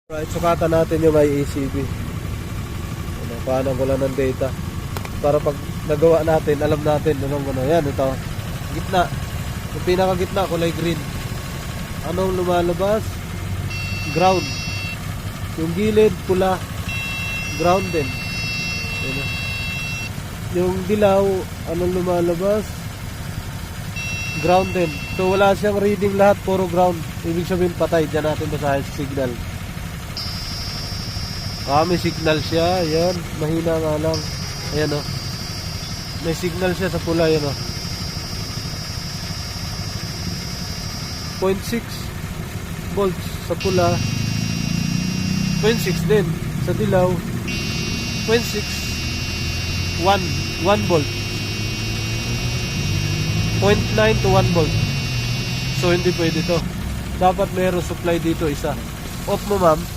Right, sukatan natin yung IACB. Ano, paano ko lang ng data. Para pag nagawa natin, alam natin anong ano. Yan, ito. Gitna. Yung pinakagitna, kulay green. Anong lumalabas? Ground. Yung gilid, pula. Ground din. Yan. Yung dilaw, anong lumalabas? Ground din. So wala siyang reading lahat, puro ground. Ibig sabihin patay. Diyan natin basahin signal. May signal siya. Ayan. Mahina nga lang. Ayan o. May signal siya sa pula. Ayan o. 0.6 volts sa pula. 0.6 din. Sa dilaw. 0.6. 1 volt. 0.9 to 1 volt. So hindi pwede to. Dapat mayroong supply dito isa. Off mo, ma'am.